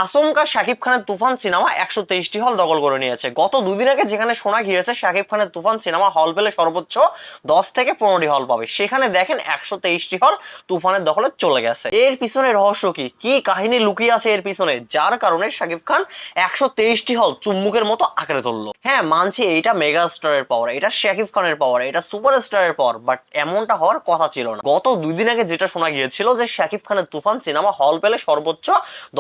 আচমকা শাকিব খানের তুফান সিনেমা 123টি হল দখল করে নিয়েছে। গত দুদিন আগে যেখানে শোনা গিয়েছে শাকিব খানের তুফান সিনেমা হল পেলে সর্বোচ্চ 10 থেকে 15টি হল পাবে, সেখানে দেখেন 123টি হল তুফানের দখলে চলে গেছে। এর পিছনে রহস্য কি, কি কাহিনী লুকিয়ে আছে এর পিছনে, যার কারণে শাকিব খান 123টি হল চুম্বুকের মতো আঁকড়ে ধরলো? হ্যাঁ মানছি এইটা মেগা স্টারের পাওয়ার, এটা শাকিব খানের পাওয়ার, এটা সুপার স্টারের পাওয়ার, বাট এমনটা হওয়ার কথা ছিল না। গত দুদিন আগে যেটা শোনা গিয়েছিল যে শাকিব খানের তুফান সিনেমা হল পেলে সর্বোচ্চ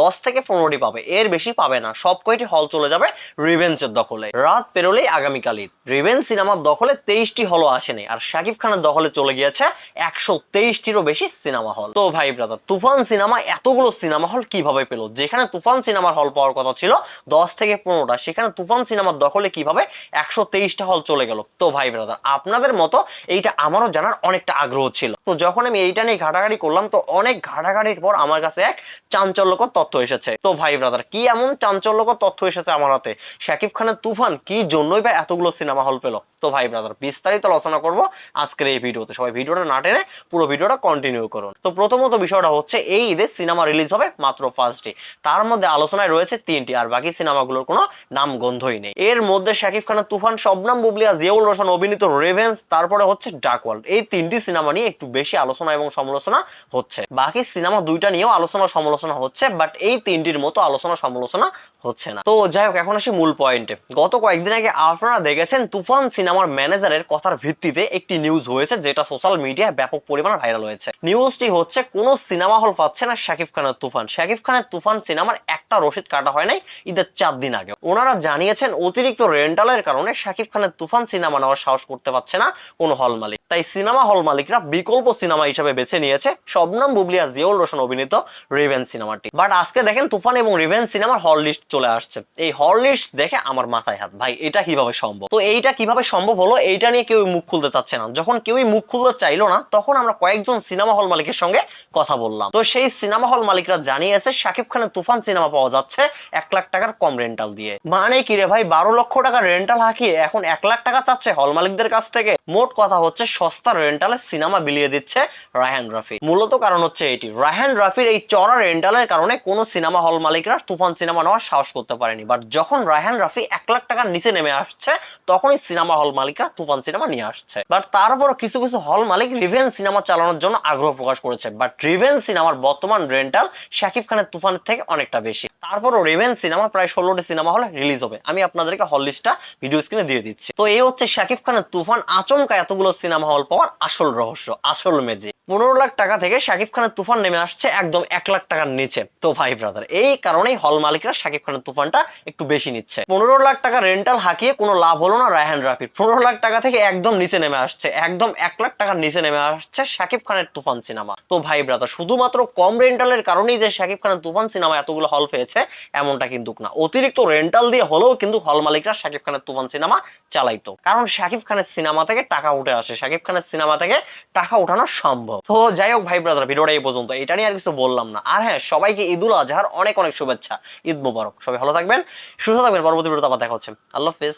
10 থেকে 15টি পাবে, এর বেশি পাবে না। সব কয়টি হল চলে যাবে রিভেঞ্জের দখলে। রাত পেরোলেই আগামীকালই রিভেঞ্জ সিনেমার দখলে 23টি হলও আসেনি, আর শাকিব খানের দখলে চলে গিয়েছে 123টিরও বেশি সিনেমা হল। তো ভাই ব্রাদার, তুফান সিনেমা এতগুলো সিনেমা হল কিভাবে পেল? যেখানে তুফান সিনেমার হল পাওয়ার কথা ছিল 10 থেকে 15টা, সেখানে তুফান সিনেমার দখলে কিভাবে 123টা হল চলে গেল? তো ভাই ব্রাদার, আপনাদের মতো এইটা আমারও জানার অনেকটা আগ্রহ ছিল। তো যখন আমি এইটা নিয়ে ঘাটাঘাটি করলাম, তো অনেক ঘাটাঘাটির পর আমার কাছে এক চাঞ্চল্যকর তথ্য এসেছে। তো ভাই ব্রাদার, কি এমন চাঞ্চল্যকর তথ্য এসেছে আমার হাতে? শাকিব খানের তুফান কি জন্যই বা এতগুলো সিনেমা হল পেল? তো ভাই ব্রাদার, বিস্তারিত আলোচনা করব আজকের এই ভিডিওতে। সবাই ভিডিওটা না টেনে পুরো ভিডিওটা কন্টিনিউ করুন। তো প্রথমত বিষয়টা হচ্ছে, এই ঈদে সিনেমা রিলিজ হবে মাত্র 1st ডে, তার মধ্যে আলোচনায় রয়েছে 3টি, আর বাকি সিনেমাগুলোর কোনো নাম গন্ধই নেই। এর মধ্যে শাকিব খানের তুফান, শবনম বুবলী আর জিয়াউল রোশন অভিনীত রেভেন্স, তারপরে হচ্ছে ডার্ক ওয়ার্ল্ড, এই 3টি সিনেমা নিয়ে একটু বেশি আলোচনা এবং সমালোচনা হচ্ছে। বাকি সিনেমা 2টা নিয়েও আলোচনা সমালোচনা হচ্ছে, বাট এই 3টির মতো আলোচনা সমালোচনা হচ্ছে না। তো যাই হোক, এখন আসি মূল পয়েন্টে। গত কয়েকদিন আগে আপনারা দেখেছেন তুফান সিনেমার ম্যানেজারের কথার ভিত্তিতে একটি নিউজ হয়েছে, যেটা সোশ্যাল মিডিয়ায় ব্যাপক পরিমাণে ভাইরাল হয়েছে। নিউজটি হচ্ছে, কোন সিনেমা হল পাচ্ছে না শাকিব খানের তুফান। শাকিব খানের তুফান সিনেমার একটা রসিদ কাটা হয় নাই ঈদের 4 দিন আগে। ওনারা জানিয়েছেন অতিরিক্ত রেন্টালের কারণে শাকিব খানের তুফান সিনেমা নেওয়ার সাহস করতে পারছে না কোনো হল মালিক। তাই সিনেমা হল মালিকরা বিকল্প সিনেমা হিসেবে বেছে নিয়েছে শবনম বুবলী আর জিয়াউল রোশন অভিনীত রিভেঞ্জ সিনেমাটি। বাট আজকে দেখেন তুফান এবং রিভেঞ্জ সিনেমার হল লিস্ট চলে আসছে। এই হল লিস্ট দেখে আমার মাথায় হাত, ভাই এটা কিভাবে সম্ভব? তো এইটা কিভাবে সম্ভব হলো, এইটা নিয়ে কেউ মুখ খুলতে চাচ্ছে না। যখন কেউই মুখ খুলতে চাইলো না, তখন আমরা কয়েকজন সিনেমা হল মালিকের সঙ্গে কথা বললাম। তো সেই সিনেমা হল মালিকরা জানিয়েছে শাকিব খানের তুফান সিনেমা পাওয়া যাচ্ছে 1 লাখ টাকার কম রেন্টাল দিয়ে। মানে কি রে ভাই, 12 লক্ষ টাকা রেন্টাল হাঁকিয়ে এখন 1 লাখ টাকা চাচ্ছে হল মালিকদের কাছ থেকে। মোট কথা হচ্ছে, সস্তা রেন্টালে সিনেমা বিলিয়ে দিচ্ছে রায়হান রাফি। মূলত কারণ হচ্ছে এটি, রায়হান রাফির এই চড়া রেন্টালের কারণে কোনো সিনেমা হল মালিকরা তুফান সিনেমা নেওয়ার সাহস করতে পারেনি। বাট যখন রায়হান রাফি 1 লাখ টাকার নিচে নেমে আসছে, তখনই সিনেমা হল মালিকরা তুফান সিনেমা নিয়ে আসছে। বাট তারপরও কিছু কিছু হল মালিক রিভেঞ্জ সিনেমা চালানোর জন্য আগ্রহ প্রকাশ করেছে। বাট রিভেঞ্জ সিনেমার বর্তমান রেন্টাল শাকিব খানের তুফানের থেকে অনেকটা বেশি। তারপরও রিভেঞ্জ সিনেমা প্রায় 16টি সিনেমা হলে রিলিজ হবে। আমি আপনাদেরকে হল লিস্টটা ভিডিও স্ক্রিনে দিয়ে দিচ্ছি। তো এই হচ্ছে শাকিব খানের তুফান আচমকা এতগুলো সিনেমা হল পাওয়ার আসল রহস্য, আসল ম্যাজিক। 15 লাখ টাকা থেকে শাকিব খানের তুফান নেমে আসছে একদম 1 লাখ টাকার নিচে। তো ভাই ব্রাদার, এই কারণেই হল মালিকরা শাকিব খানের তুফানটা একটু বেশি নিচ্ছে। 15 লাখ টাকা রেন্টাল হাঁকিয়ে কোনো লাভ হলো না রায়হান রাফির। 15 লাখ টাকা থেকে একদম নিচে নেমে আসছে, একদম 1 লাখ টাকার নিচে নেমে আসছে শাকিব খানের তুফান সিনেমা। তো ভাই ব্রাদার, শুধুমাত্র কম রেন্টালের কারণেই যে শাকিব খানের তুফান সিনেমা এতগুলো হল পেয়েছে এমনটা কিন্তু না। অতিরিক্ত রেন্টাল দিয়ে হলেও কিন্তু হল মালিকরা শাকিব খানের তুফান সিনেমা চালাইতো, কারণ শাকিব খানের সিনেমা থেকে টাকা উঠে আসে, শাকিব খানের সিনেমা থেকে টাকা উঠানো সম্ভব। তো যাই হোক ভাই ব্রাদার, ভিডিওটা এই পর্যন্ত, এটা নিয়ে আর কিছু বললাম না। আর হ্যাঁ, সবাইকে ঈদুল আজহার অনেক অনেক শুভেচ্ছা, ঈদ মোবারক। সবাই ভালো থাকবেন, সুস্থ থাকবেন। পরবর্তী ভিডিওতে আবার দেখা হচ্ছে। আল্লাহ হাফেজ।